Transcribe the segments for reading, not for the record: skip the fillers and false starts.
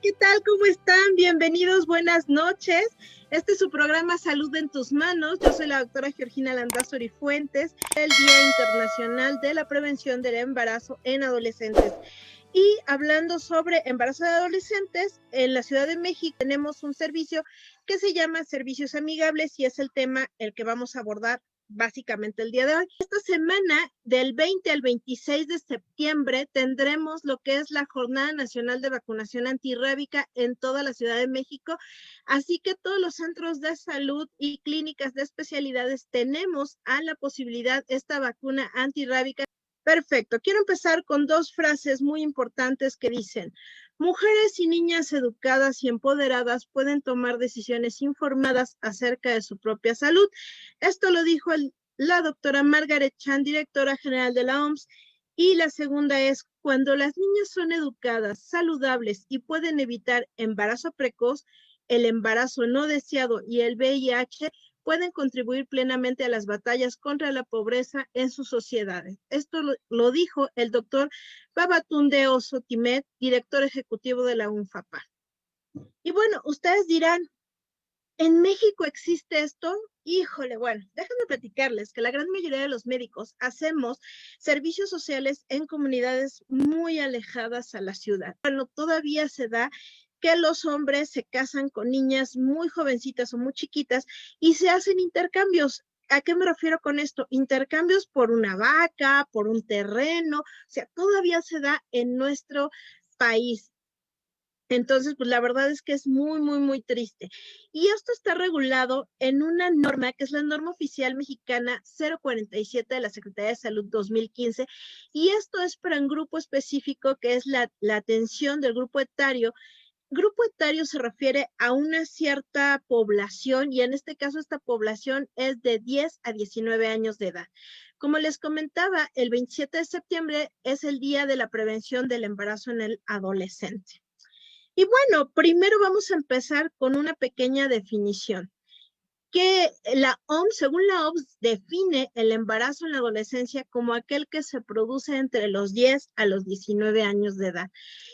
¿qué tal? ¿Cómo están? Bienvenidos, buenas noches. Este es su programa Salud en tus manos. Yo soy la doctora Georgina Landázuri Fuentes, el Día Internacional de la Prevención del Embarazo en Adolescentes. Y hablando sobre embarazo de adolescentes, en la Ciudad de México tenemos un servicio que se llama Servicios Amigables y es el tema el que vamos a abordar básicamente el día de hoy. Esta semana, del 20 al 26 de septiembre, tendremos lo que es la Jornada Nacional de Vacunación Antirrábica en toda la Ciudad de México, así que todos los centros de salud y clínicas de especialidades tenemos a la posibilidad esta vacuna antirrábica. Perfecto, quiero empezar con dos frases muy importantes que dicen: mujeres y niñas educadas y empoderadas pueden tomar decisiones informadas acerca de su propia salud. Esto lo dijo la doctora Margaret Chan, directora general de la OMS. Y la segunda es: cuando las niñas son educadas, saludables y pueden evitar embarazo precoz, el embarazo no deseado y el VIH, pueden contribuir plenamente a las batallas contra la pobreza en sus sociedades. Esto lo dijo el doctor Babatunde Oso Timet, director ejecutivo de la UNFPA. Y bueno, ustedes dirán, ¿en México existe esto? Híjole, bueno, déjenme platicarles que la gran mayoría de los médicos hacemos servicios sociales en comunidades muy alejadas a la ciudad. Bueno, todavía se da que los hombres se casan con niñas muy jovencitas o muy chiquitas y se hacen intercambios. ¿A qué me refiero con esto? Intercambios por una vaca, por un terreno, o sea, todavía se da en nuestro país. Entonces, pues la verdad es que es muy, muy, muy triste. Y esto está regulado en una norma que es la norma oficial mexicana 047 de la Secretaría de Salud 2015. Y esto es para un grupo específico que es la atención del grupo etario. Grupo etario se refiere a una cierta población y en este caso esta población es de 10 a 19 años de edad. Como les comentaba, el 27 de septiembre es el Día de la Prevención del Embarazo en el Adolescente. Y bueno, primero vamos a empezar con una pequeña definición, que la OMS, según la OMS, define el embarazo en la adolescencia como aquel que se produce entre los 10 a los 19 años de edad.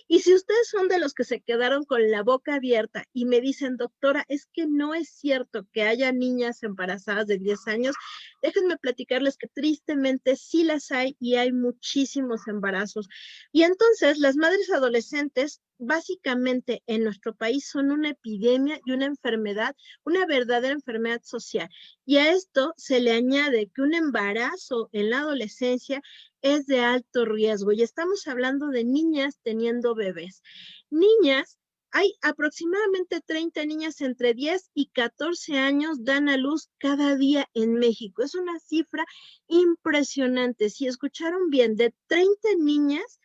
Y si ustedes son de los que se quedaron con la boca abierta y me dicen, doctora, es que no es cierto que haya niñas embarazadas de 10 años, déjenme platicarles que tristemente sí las hay y hay muchísimos embarazos. Y entonces las madres adolescentes básicamente en nuestro país son una epidemia y una enfermedad, una verdadera enfermedad social. Y a esto se le añade que un embarazo en la adolescencia es de alto riesgo. Y estamos hablando de niñas teniendo bebés. Niñas, hay aproximadamente 30 niñas entre 10 y 14 años dan a luz cada día en México. Es una cifra impresionante. Si escucharon bien, de 30 niñas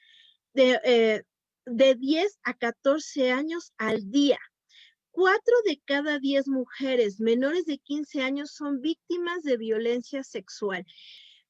de 10 a 14 años al día. 4 de cada 10 mujeres menores de 15 años son víctimas de violencia sexual.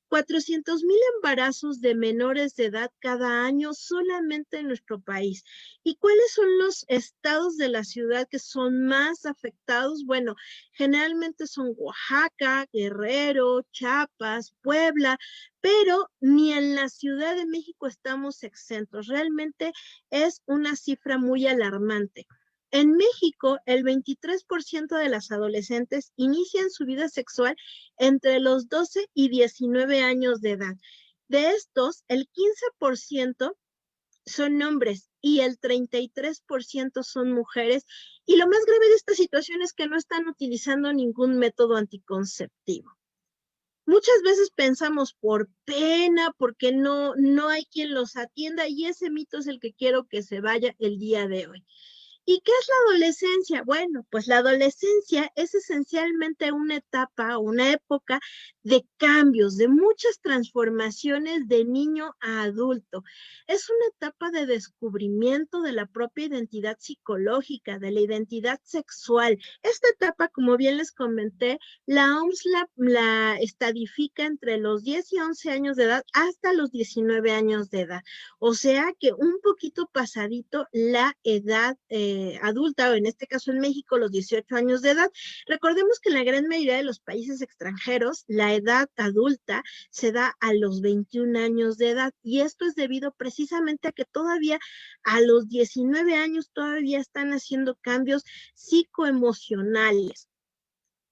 400,000 embarazos de menores de edad cada año solamente en nuestro país. ¿Y cuáles son los estados de la ciudad que son más afectados? Bueno, generalmente son Oaxaca, Guerrero, Chiapas, Puebla, pero ni en la Ciudad de México estamos exentos. Realmente es una cifra muy alarmante. En México, el 23% de las adolescentes inician su vida sexual entre los 12 y 19 años de edad. De estos, el 15% son hombres y el 33% son mujeres. Y lo más grave de esta situación es que no están utilizando ningún método anticonceptivo. Muchas veces pensamos por pena, porque no hay quien los atienda, y ese mito es el que quiero que se vaya el día de hoy. ¿Y qué es la adolescencia? Bueno, pues la adolescencia es esencialmente una etapa, una época de cambios, de muchas transformaciones de niño a adulto. Es una etapa de descubrimiento de la propia identidad psicológica, de la identidad sexual. Esta etapa, como bien les comenté, la OMS la estadifica entre los 10 y 11 años de edad hasta los 19 años de edad. O sea que un poquito pasadito la edad adulta, o en este caso en México, los 18 años de edad. Recordemos que en la gran mayoría de los países extranjeros, la edad adulta se da a los 21 años de edad, y esto es debido precisamente a que todavía a los 19 años todavía están haciendo cambios psicoemocionales.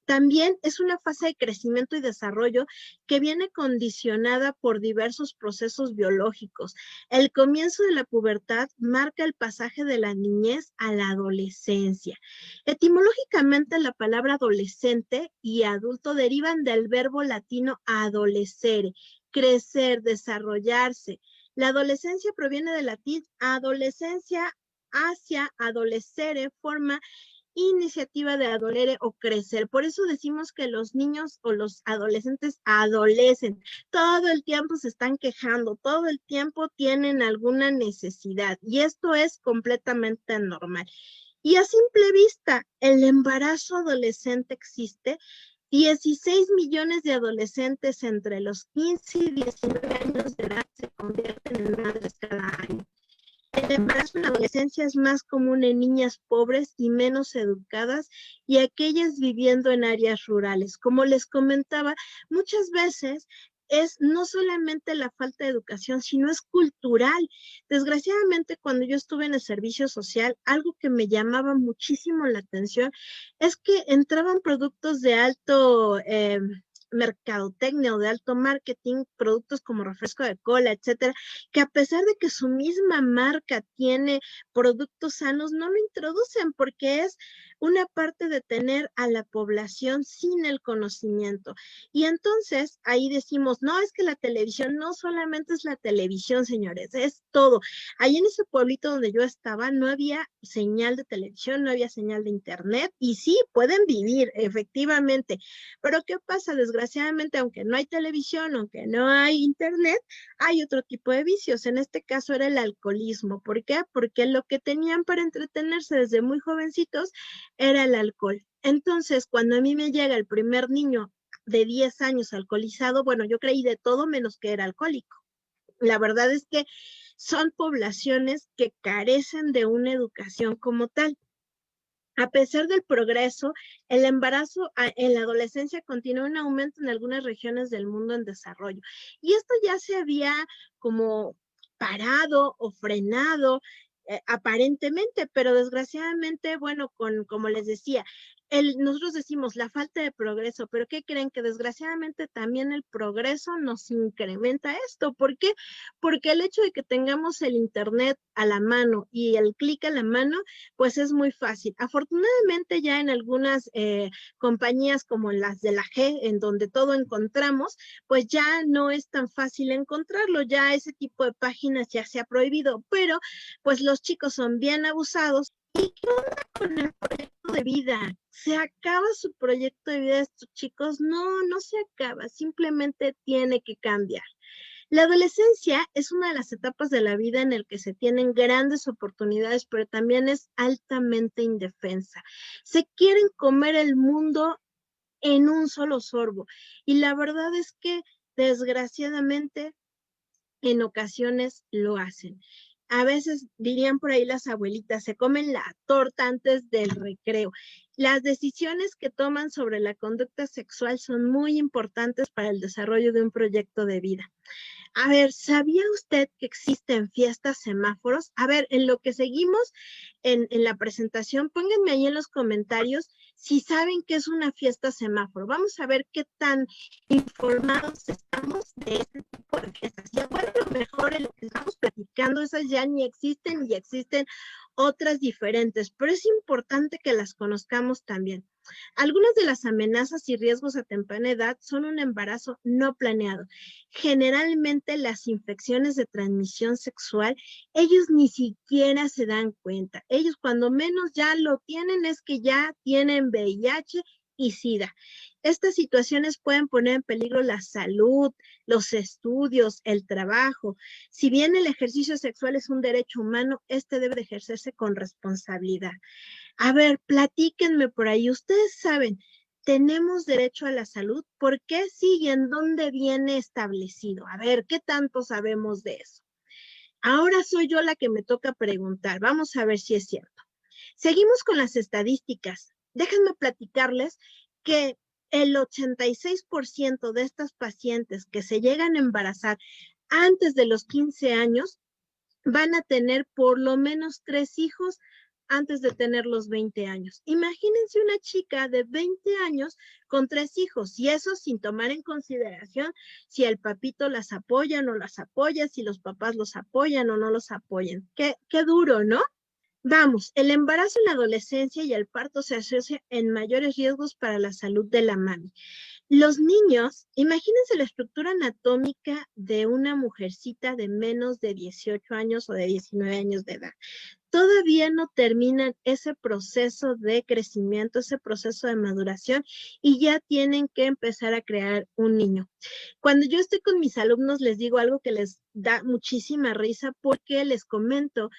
También es una fase de crecimiento y desarrollo que viene condicionada por diversos procesos biológicos. El comienzo de la pubertad marca el pasaje de la niñez a la adolescencia. Etimológicamente, la palabra adolescente y adulto derivan del verbo latino adolescere, crecer, desarrollarse. La adolescencia proviene del latín adolescencia hacia adolescere, forma iniciativa de adolere o crecer. Por eso decimos que los niños o los adolescentes adolecen. Todo el tiempo se están quejando, todo el tiempo tienen alguna necesidad, y esto es completamente normal. Y a simple vista, el embarazo adolescente existe. 16 millones de adolescentes entre los 15 y 19 años de edad se convierten en madres cada año. El embarazo en la adolescencia es más común en niñas pobres y menos educadas, y aquellas viviendo en áreas rurales. Como les comentaba, muchas veces es no solamente la falta de educación, sino es cultural. Desgraciadamente, cuando yo estuve en el servicio social, algo que me llamaba muchísimo la atención es que entraban productos de alto mercadotecnia o de alto marketing, productos como refresco de cola, etcétera, que a pesar de que su misma marca tiene productos sanos, no lo introducen, porque es una parte de tener a la población sin el conocimiento. Y entonces ahí decimos, no, es que la televisión no solamente es la televisión, señores, es todo. Ahí en ese pueblito donde yo estaba no había señal de televisión, no había señal de internet, y sí, pueden vivir, efectivamente. Pero ¿qué pasa? Desgraciadamente, aunque no hay televisión, aunque no hay internet, hay otro tipo de vicios. En este caso era el alcoholismo. ¿Por qué? Porque lo que tenían para entretenerse desde muy jovencitos era el alcohol. Entonces, cuando a mí me llega el primer niño de 10 años alcoholizado, bueno, yo creí de todo menos que era alcohólico. La verdad es que son poblaciones que carecen de una educación como tal. A pesar del progreso, el embarazo en la adolescencia continúa en aumento en algunas regiones del mundo en desarrollo. Y esto ya se había como parado o frenado aparentemente, pero desgraciadamente, bueno, como les decía, nosotros decimos la falta de progreso, pero ¿qué creen? Que desgraciadamente también el progreso nos incrementa esto. ¿Por qué? Porque el hecho de que tengamos el internet a la mano y el clic a la mano, pues es muy fácil. Afortunadamente ya en algunas compañías como las de la G, en donde todo encontramos, pues ya no es tan fácil encontrarlo, ya ese tipo de páginas ya se ha prohibido, pero pues los chicos son bien abusados. ¿Y qué onda con el proyecto de vida? ¿Se acaba su proyecto de vida de estos chicos? No, no se acaba, simplemente tiene que cambiar. La adolescencia es una de las etapas de la vida en la que se tienen grandes oportunidades, pero también es altamente indefensa. Se quieren comer el mundo en un solo sorbo, y la verdad es que desgraciadamente en ocasiones lo hacen. A veces dirían por ahí las abuelitas, se comen la torta antes del recreo. Las decisiones que toman sobre la conducta sexual son muy importantes para el desarrollo de un proyecto de vida. A ver, ¿sabía usted que existen fiestas semáforos? A ver, en lo que seguimos en la presentación, pónganme ahí en los comentarios si saben qué es una fiesta semáforo. Vamos a ver qué tan informados estamos de este tipo de fiestas. Ya bueno, a lo mejor en lo que estamos platicando, esas ya ni existen y existen otras diferentes, pero es importante que las conozcamos también. Algunas de las amenazas y riesgos a temprana edad son un embarazo no planeado. Generalmente las infecciones de transmisión sexual, ellos ni siquiera se dan cuenta. Ellos cuando menos ya lo tienen es que ya tienen VIH y SIDA. Estas situaciones pueden poner en peligro la salud, los estudios, el trabajo. Si bien el ejercicio sexual es un derecho humano, este debe de ejercerse con responsabilidad. A ver, platíquenme por ahí. Ustedes saben, ¿tenemos derecho a la salud? ¿Por qué sí y en dónde viene establecido? A ver, ¿qué tanto sabemos de eso? Ahora soy yo la que me toca preguntar. Vamos a ver si es cierto. Seguimos con las estadísticas. Déjenme platicarles que el 86% de estas pacientes que se llegan a embarazar antes de los 15 años van a tener por lo menos 3 hijos antes de tener los 20 años. Imagínense una chica de 20 años con 3 hijos, y eso sin tomar en consideración si el papito las apoya o no las apoya, si los papás los apoyan o no los apoyan. Qué duro, ¿no? Vamos, el embarazo en la adolescencia y el parto se asocia en mayores riesgos para la salud de la mami. Los niños, imagínense la estructura anatómica de una mujercita de menos de 18 años o de 19 años de edad. Todavía no terminan ese proceso de crecimiento, ese proceso de maduración, y ya tienen que empezar a crear un niño. Cuando yo estoy con mis alumnos les digo algo que les da muchísima risa, porque les comento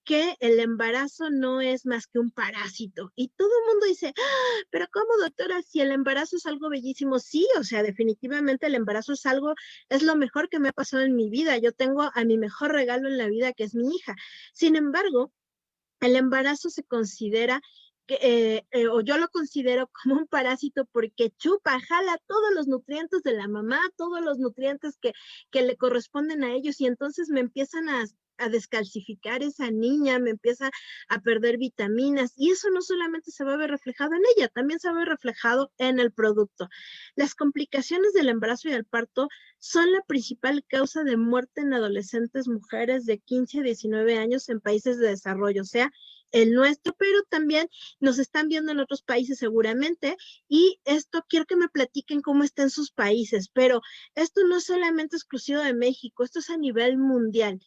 que el embarazo no es más que un parásito. Y todo el mundo dice, ¡ah! Pero ¿cómo, doctora? Si el embarazo es algo bellísimo. Sí, o sea, definitivamente el embarazo es lo mejor que me ha pasado en mi vida. Yo tengo a mi mejor regalo en la vida, que es mi hija. Sin embargo, el embarazo se considera o yo lo considero como un parásito, porque chupa, jala todos los nutrientes de la mamá, todos los nutrientes que le corresponden a ellos, y entonces me empiezan a descalcificar esa niña, me empieza a perder vitaminas, y eso no solamente se va a ver reflejado en ella, también se va a ver reflejado en el producto. Las complicaciones del embarazo y el parto son la principal causa de muerte en adolescentes mujeres de 15 a 19 años en países de desarrollo, o sea, el nuestro, pero también nos están viendo en otros países seguramente, y esto quiero que me platiquen cómo está en sus países, pero esto no es solamente exclusivo de México, esto es a nivel mundial.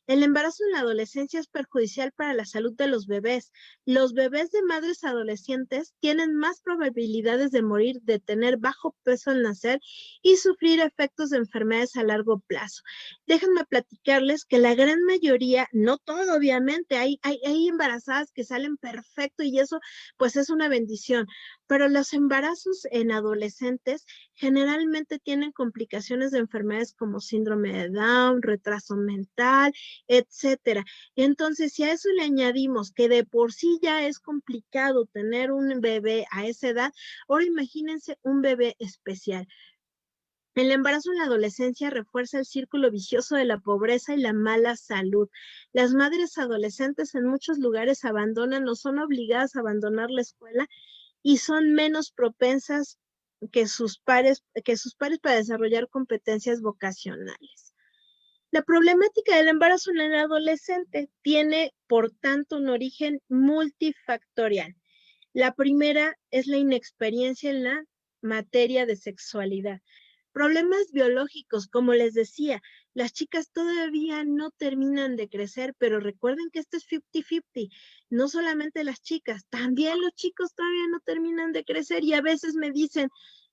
El embarazo en la adolescencia es perjudicial para la salud de los bebés. Los bebés de madres adolescentes tienen más probabilidades de morir, de tener bajo peso al nacer y sufrir efectos de enfermedades a largo plazo. Déjenme platicarles que la gran mayoría, no todo obviamente, hay embarazadas que salen perfecto, y eso pues es una bendición, pero los embarazos en adolescentes generalmente tienen complicaciones de enfermedades como síndrome de Down, retraso mental, etcétera. Entonces, si a eso le añadimos que de por sí ya es complicado tener un bebé a esa edad, ahora imagínense un bebé especial. El embarazo en la adolescencia refuerza el círculo vicioso de la pobreza y la mala salud. Las madres adolescentes en muchos lugares abandonan o son obligadas a abandonar la escuela, y son menos propensas que sus pares para desarrollar competencias vocacionales. La problemática del embarazo en el adolescente tiene, por tanto, un origen multifactorial. La primera es la inexperiencia en la materia de sexualidad. Problemas biológicos, como les decía, las chicas todavía no terminan de crecer, pero recuerden que esto es 50-50, no solamente las chicas, también los chicos todavía no terminan de crecer, y a veces me dicen,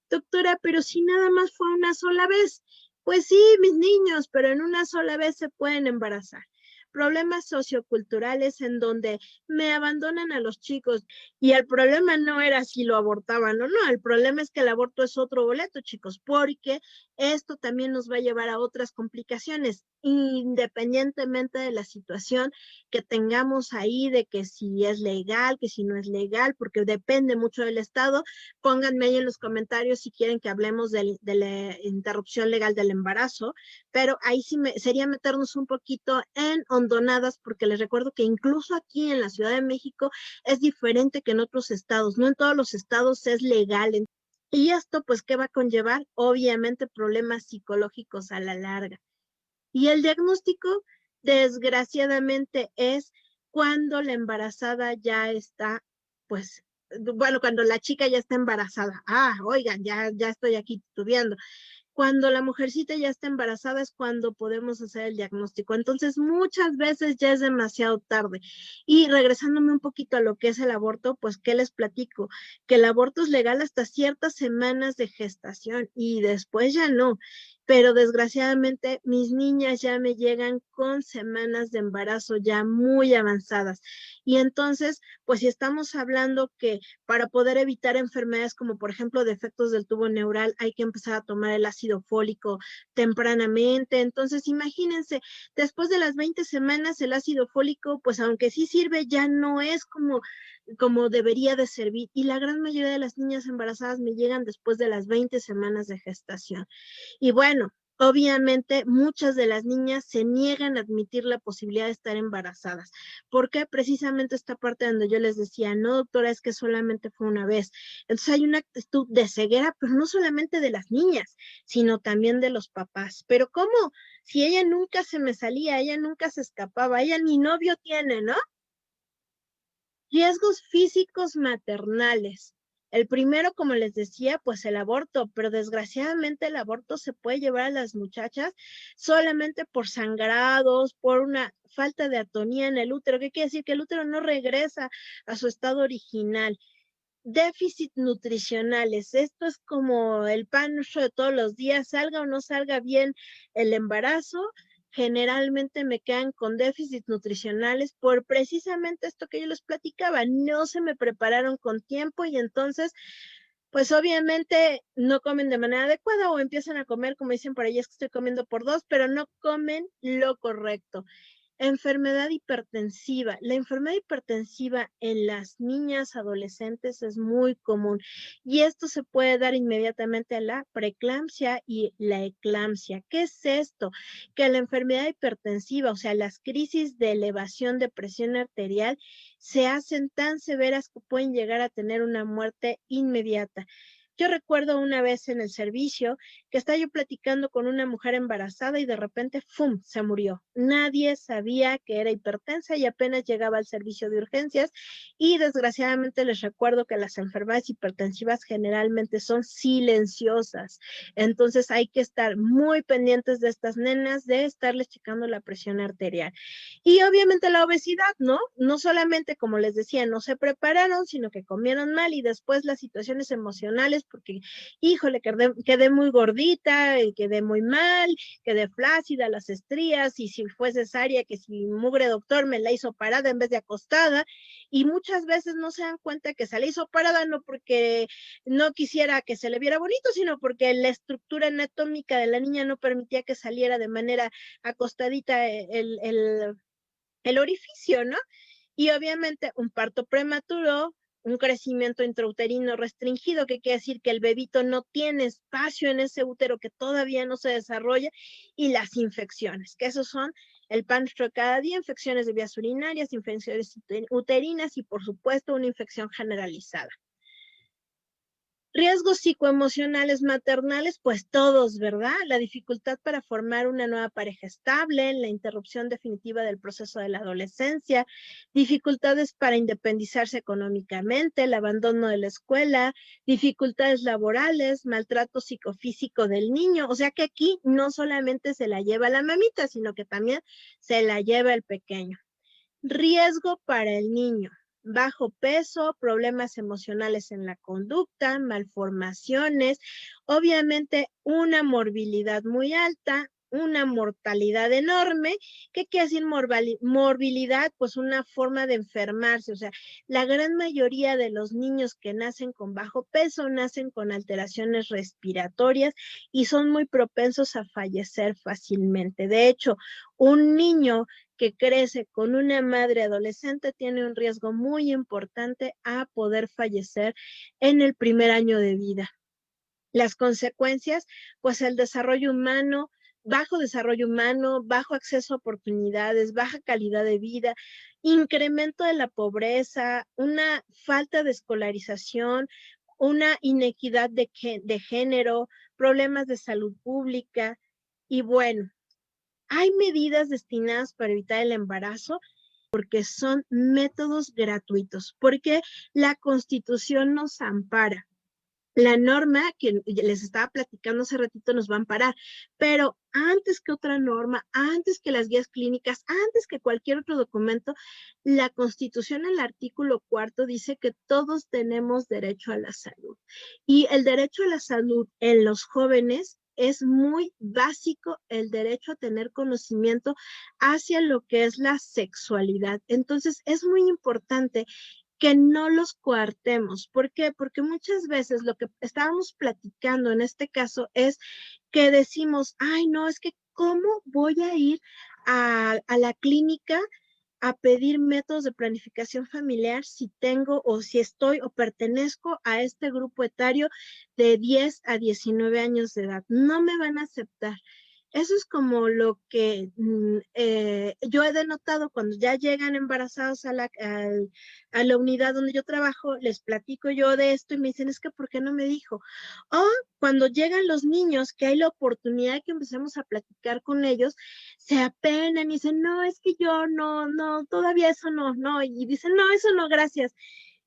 doctora, pero si nada más fue una sola vez. Pues sí, mis niños, pero en una sola vez se pueden embarazar. Problemas socioculturales en donde me abandonan a los chicos, y el problema no era si lo abortaban o no, el problema es que el aborto es otro boleto, chicos, porque esto también nos va a llevar a otras complicaciones, independientemente de la situación que tengamos ahí, de que si es legal, que si no es legal, porque depende mucho del estado. Pónganme ahí en los comentarios si quieren que hablemos de la interrupción legal del embarazo, pero ahí sí sería meternos un poquito en hondonadas, porque les recuerdo que incluso aquí en la Ciudad de México es diferente que en otros estados, no en todos los estados es legal. Y esto, pues, ¿qué va a conllevar? Obviamente problemas psicológicos a la larga. Y el diagnóstico, desgraciadamente, es cuando la embarazada ya está, pues, bueno, cuando la chica ya está embarazada. Oigan, ya estoy aquí titubeando. Cuando la mujercita ya está embarazada es cuando podemos hacer el diagnóstico. Entonces, muchas veces ya es demasiado tarde. Y regresándome un poquito a lo que es el aborto, pues, ¿qué les platico? Que el aborto es legal hasta ciertas semanas de gestación, y después ya no. Pero desgraciadamente mis niñas ya me llegan con semanas de embarazo ya muy avanzadas. Y entonces, pues si estamos hablando que para poder evitar enfermedades como por ejemplo defectos del tubo neural hay que empezar a tomar el ácido fólico tempranamente. Entonces, imagínense, después de las 20 semanas el ácido fólico, pues aunque sí sirve, ya no es como como debería de servir. Y la gran mayoría de las niñas embarazadas me llegan después de las 20 semanas de gestación. Y bueno, obviamente muchas de las niñas se niegan a admitir la posibilidad de estar embarazadas. ¿Por qué? Precisamente esta parte donde yo les decía, no, doctora, es que solamente fue una vez. Entonces hay una actitud de ceguera, pero no solamente de las niñas, sino también de los papás. Pero ¿cómo? Si ella nunca se me salía, ella nunca se escapaba, ella ni novio tiene, ¿no? Riesgos físicos maternales. El primero, como les decía, pues el aborto, pero desgraciadamente el aborto se puede llevar a las muchachas solamente por sangrados, por una falta de atonía en el útero. ¿Qué quiere decir? Que el útero no regresa a su estado original. Déficit nutricionales. Esto es como el pan nuestro de todos los días, salga o no salga bien el embarazo, generalmente me quedan con déficits nutricionales por precisamente esto que yo les platicaba, no se me prepararon con tiempo y entonces, pues obviamente no comen de manera adecuada o empiezan a comer, como dicen por ahí, es que estoy comiendo por dos, pero no comen lo correcto. Enfermedad hipertensiva. La enfermedad hipertensiva en las niñas adolescentes es muy común y esto se puede dar inmediatamente a la preeclampsia y la eclampsia. ¿Qué es esto? Que la enfermedad hipertensiva, o sea, las crisis de elevación de presión arterial, se hacen tan severas que pueden llegar a tener una muerte inmediata. Yo recuerdo una vez en el servicio que estaba yo platicando con una mujer embarazada y de repente, ¡fum!, se murió. Nadie sabía que era hipertensa y apenas llegaba al servicio de urgencias y desgraciadamente les recuerdo que las enfermedades hipertensivas generalmente son silenciosas. Entonces hay que estar muy pendientes de estas nenas, de estarles checando la presión arterial. Y obviamente la obesidad, ¿no? No solamente, como les decía, no se prepararon, sino que comieron mal y después las situaciones emocionales, porque, híjole, quedé muy gordita, quedé muy mal, quedé flácida, las estrías, y si fue cesárea, que si mugre doctor me la hizo parada en vez de acostada, y muchas veces no se dan cuenta que se la hizo parada no porque no quisiera que se le viera bonito, sino porque la estructura anatómica de la niña no permitía que saliera de manera acostadita el orificio, ¿no? Y obviamente un parto prematuro, un crecimiento intrauterino restringido, que quiere decir que el bebito no tiene espacio en ese útero que todavía no se desarrolla, y las infecciones, que esos son el pan de cada día, infecciones de vías urinarias, infecciones uterinas y por supuesto una infección generalizada. Riesgos psicoemocionales maternales, pues todos, ¿verdad? La dificultad para formar una nueva pareja estable, la interrupción definitiva del proceso de la adolescencia, dificultades para independizarse económicamente, el abandono de la escuela, dificultades laborales, maltrato psicofísico del niño. O sea que aquí no solamente se la lleva la mamita, sino que también se la lleva el pequeño. Riesgo para el niño: bajo peso, problemas emocionales en la conducta, malformaciones, obviamente una morbilidad muy alta, una mortalidad enorme. ¿Qué quiere decir morbilidad? Pues una forma de enfermarse. O sea, la gran mayoría de los niños que nacen con bajo peso nacen con alteraciones respiratorias y son muy propensos a fallecer fácilmente. De hecho, un niño que crece con una madre adolescente tiene un riesgo muy importante a poder fallecer en el primer año de vida. Las consecuencias, pues el desarrollo humano, bajo acceso a oportunidades, baja calidad de vida, incremento de la pobreza, una falta de escolarización, una inequidad de género, problemas de salud pública. Y bueno, hay medidas destinadas para evitar el embarazo porque son métodos gratuitos, porque la Constitución nos ampara. La norma que les estaba platicando hace ratito nos va a amparar, pero antes que otra norma, antes que las guías clínicas, antes que cualquier otro documento, la Constitución en el artículo 4 dice que todos tenemos derecho a la salud. Y el derecho a la salud en los jóvenes es muy básico, el derecho a tener conocimiento hacia lo que es la sexualidad. Entonces, es muy importante que no los coartemos. ¿Por qué? Porque muchas veces lo que estábamos platicando en este caso es que decimos, ay, no, es que ¿cómo voy a ir a la clínica a pedir métodos de planificación familiar si tengo o si estoy o pertenezco a este grupo etario de 10 a 19 años de edad. No me van a aceptar. Eso es como lo que yo he denotado cuando ya llegan embarazados a la unidad donde yo trabajo, les platico yo de esto y me dicen, es que ¿por qué no me dijo? O cuando llegan los niños, que hay la oportunidad de que empecemos a platicar con ellos, se apenan y dicen, no, es que yo no, todavía eso no, y dicen, no, eso no, gracias.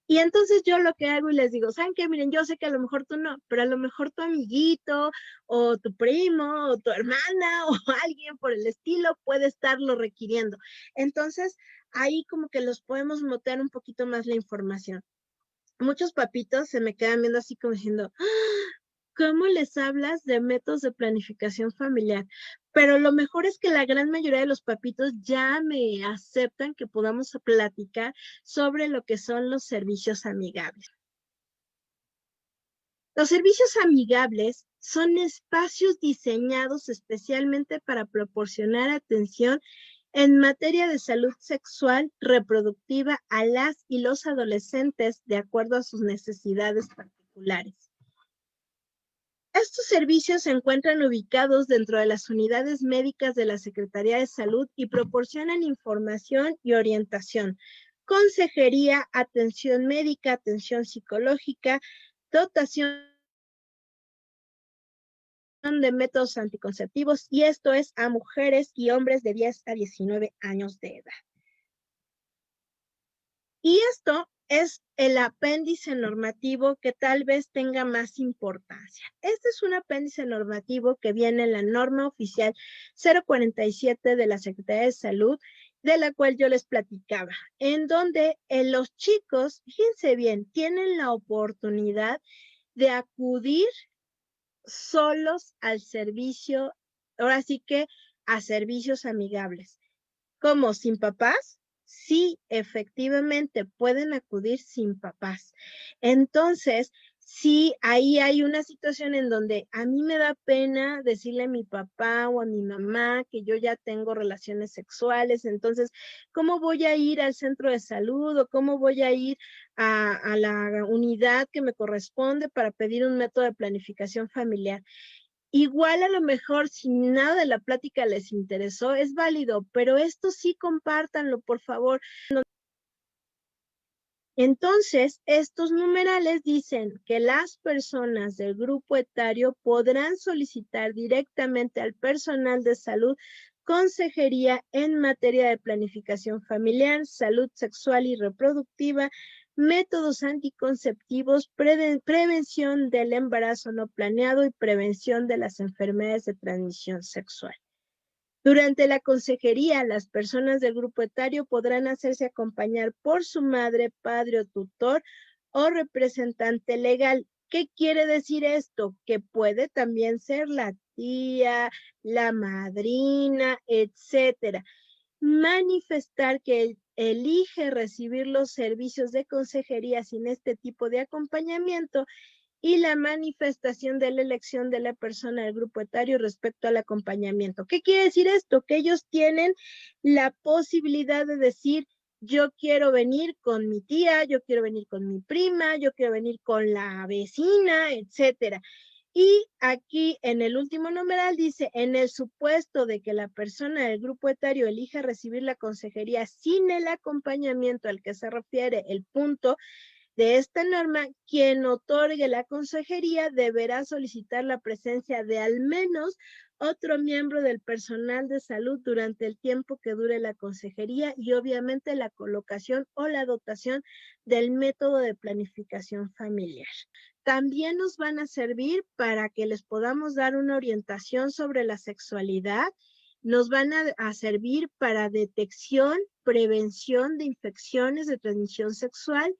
Y entonces yo lo que hago y les digo, ¿saben qué? Miren, yo sé que a lo mejor tú no, pero a lo mejor tu amiguito o tu primo o tu hermana o alguien por el estilo puede estarlo requiriendo. Entonces, ahí como que los podemos motear un poquito más la información. Muchos papitos se me quedan viendo así como diciendo, ¿cómo les hablas de métodos de planificación familiar? Pero lo mejor es que la gran mayoría de los papitos ya me aceptan que podamos platicar sobre lo que son los servicios amigables. Los servicios amigables son espacios diseñados especialmente para proporcionar atención en materia de salud sexual reproductiva a las y los adolescentes de acuerdo a sus necesidades particulares. Estos servicios se encuentran ubicados dentro de las unidades médicas de la Secretaría de Salud y proporcionan información y orientación, consejería, atención médica, atención psicológica, dotación de métodos anticonceptivos, y esto es a mujeres y hombres de 10 a 19 años de edad. Y esto es el apéndice normativo que tal vez tenga más importancia. Este es un apéndice normativo que viene en la norma oficial 047 de la Secretaría de Salud, de la cual yo les platicaba, en donde los chicos, fíjense bien, tienen la oportunidad de acudir solos al servicio, ahora sí que a servicios amigables. ¿Cómo? ¿Sin papás? Sí, efectivamente, pueden acudir sin papás. Entonces, sí, ahí hay una situación en donde a mí me da pena decirle a mi papá o a mi mamá que yo ya tengo relaciones sexuales. Entonces, ¿cómo voy a ir al centro de salud o cómo voy a ir a la unidad que me corresponde para pedir un método de planificación familiar? Igual a lo mejor si nada de la plática les interesó, es válido, pero esto sí compártanlo, por favor. Entonces, estos numerales dicen que las personas del grupo etario podrán solicitar directamente al personal de salud consejería en materia de planificación familiar, salud sexual y reproductiva, métodos anticonceptivos, prevención del embarazo no planeado y prevención de las enfermedades de transmisión sexual. Durante la consejería, las personas del grupo etario podrán hacerse acompañar por su madre, padre o tutor o representante legal. ¿Qué quiere decir esto? Que puede también ser la tía, la madrina, etcétera. Manifestar que elige recibir los servicios de consejería sin este tipo de acompañamiento y la manifestación de la elección de la persona del grupo etario respecto al acompañamiento. ¿Qué quiere decir esto? Que ellos tienen la posibilidad de decir, yo quiero venir con mi tía, yo quiero venir con mi prima, yo quiero venir con la vecina, etcétera. Y aquí en el último numeral dice, en el supuesto de que la persona del grupo etario elija recibir la consejería sin el acompañamiento al que se refiere el punto de esta norma, quien otorgue la consejería deberá solicitar la presencia de al menos otro miembro del personal de salud durante el tiempo que dure la consejería y obviamente la colocación o la dotación del método de planificación familiar. También nos van a servir para que les podamos dar una orientación sobre la sexualidad. Nos van a servir para detección, prevención de infecciones de transmisión sexual.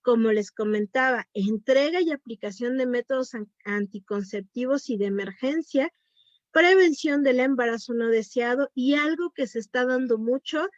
Como les comentaba, entrega y aplicación de métodos anticonceptivos y de emergencia, prevención del embarazo no deseado y algo que se está dando mucho,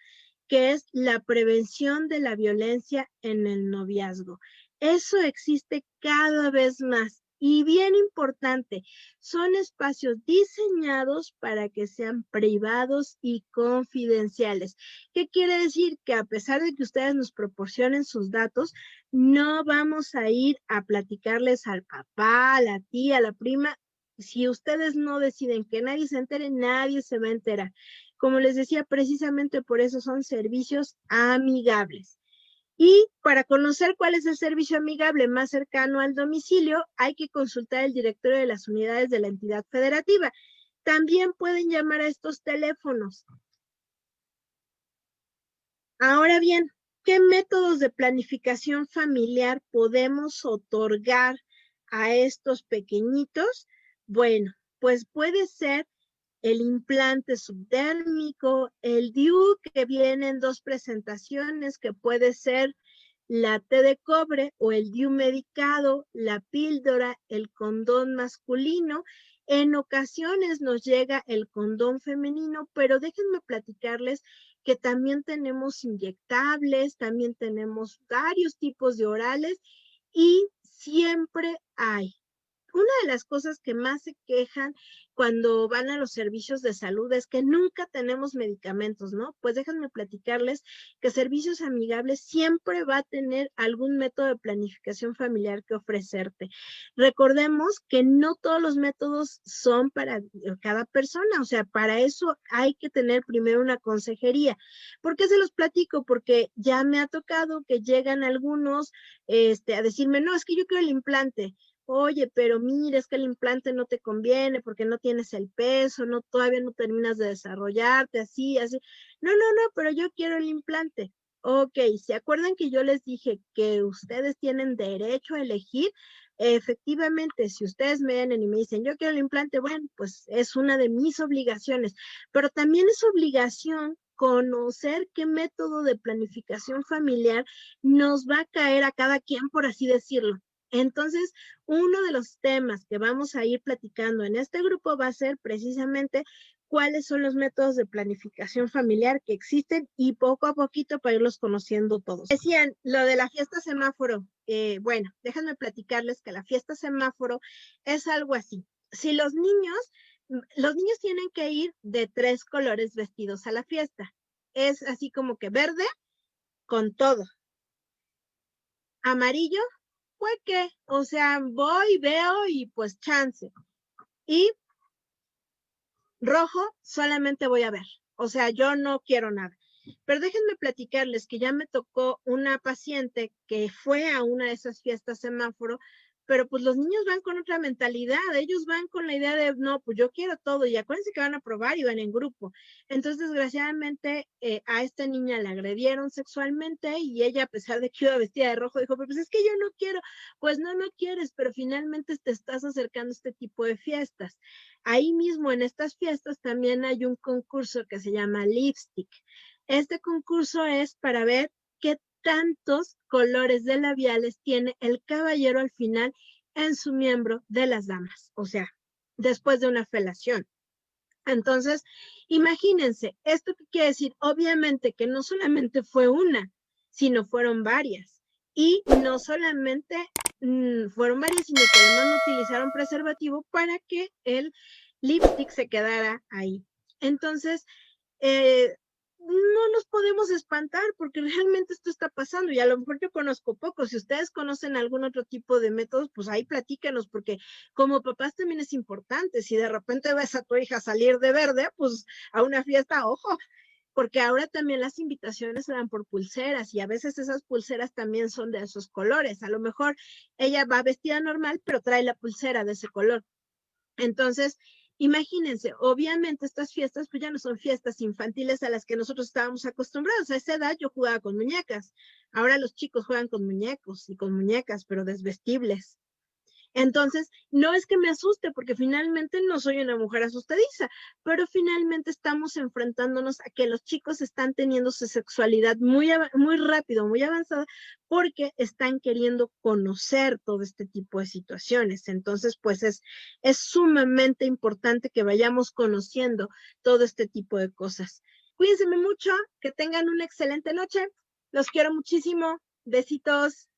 que es la prevención de la violencia en el noviazgo. Eso existe cada vez más Y bien importante, son espacios diseñados para que sean privados y confidenciales. ¿Qué quiere decir? Que a pesar de que ustedes nos proporcionen sus datos, no vamos a ir a platicarles al papá, a la tía, a la prima. Si ustedes no deciden que nadie se entere, nadie se va a enterar. Como les decía, precisamente por eso son servicios amigables. Y para conocer cuál es el servicio amigable más cercano al domicilio, hay que consultar el directorio de las unidades de la entidad federativa. También pueden llamar a estos teléfonos. Ahora bien, ¿qué métodos de planificación familiar podemos otorgar a estos pequeñitos? Bueno, pues puede ser el implante subdérmico, el DIU, que viene en dos presentaciones, que puede ser la T de cobre o el DIU medicado, la píldora, el condón masculino. En ocasiones nos llega el condón femenino, pero déjenme platicarles que también tenemos inyectables, también tenemos varios tipos de orales y siempre hay. Una de las cosas que más se quejan cuando van a los servicios de salud es que nunca tenemos medicamentos, ¿no? Pues déjenme platicarles que Servicios Amigables siempre va a tener algún método de planificación familiar que ofrecerte. Recordemos que no todos los métodos son para cada persona, o sea, para eso hay que tener primero una consejería. ¿Por qué se los platico? Porque ya me ha tocado que llegan algunos a decirme, no, es que yo quiero el implante. Oye, pero mira, es que el implante no te conviene porque no tienes el peso, no, todavía no terminas de desarrollarte, así, así. No, no, no, pero yo quiero el implante. Ok, ¿se acuerdan que yo les dije que ustedes tienen derecho a elegir? Efectivamente, si ustedes me vienen y me dicen, yo quiero el implante, bueno, pues es una de mis obligaciones, pero también es obligación conocer qué método de planificación familiar nos va a caer a cada quien, por así decirlo. Entonces, uno de los temas que vamos a ir platicando en este grupo va a ser precisamente cuáles son los métodos de planificación familiar que existen y poco a poquito para irlos conociendo todos. Decían lo de la fiesta semáforo. Bueno, déjenme platicarles que la fiesta semáforo es algo así. Si los niños tienen que ir de 3 colores vestidos a la fiesta. Es así como que verde con todo, amarillo fue que, o sea, voy, veo y pues chance. Y rojo solamente voy a ver. O sea, yo no quiero nada. Pero déjenme platicarles que ya me tocó una paciente que fue a una de esas fiestas semáforo, pero pues los niños van con otra mentalidad, ellos van con la idea de, no, pues yo quiero todo, y acuérdense que van a probar y van en grupo. Entonces, desgraciadamente, a esta niña la agredieron sexualmente y ella, a pesar de que iba vestida de rojo, dijo, pues es que yo no quiero, pues no, no quieres, pero finalmente te estás acercando a este tipo de fiestas. Ahí mismo en estas fiestas también hay un concurso que se llama Lipstick. Este concurso es para ver qué tantos colores de labiales tiene el caballero al final en su miembro de las damas, o sea, después de una felación. Entonces, imagínense, ¿esto qué quiere decir? Obviamente que no solamente fue una, sino fueron varias. Y no solamente fueron varias, sino que además no utilizaron preservativo para que el lipstick se quedara ahí. Entonces, no nos podemos espantar porque realmente esto está pasando y a lo mejor yo conozco poco. Si ustedes conocen algún otro tipo de métodos, pues ahí platícanos, porque como papás también es importante. Si de repente ves a tu hija salir de verde, pues a una fiesta, ojo, porque ahora también las invitaciones se dan por pulseras y a veces esas pulseras también son de esos colores. A lo mejor ella va vestida normal, pero trae la pulsera de ese color. Entonces, imagínense, obviamente estas fiestas pues ya no son fiestas infantiles a las que nosotros estábamos acostumbrados. A esa edad yo jugaba con muñecas. Ahora los chicos juegan con muñecos y con muñecas, pero desvestibles. Entonces, no es que me asuste porque finalmente no soy una mujer asustadiza, pero finalmente estamos enfrentándonos a que los chicos están teniendo su sexualidad muy rápido, muy avanzada, porque están queriendo conocer todo este tipo de situaciones. Entonces, pues es sumamente importante que vayamos conociendo todo este tipo de cosas. Cuídense mucho, que tengan una excelente noche. Los quiero muchísimo. Besitos.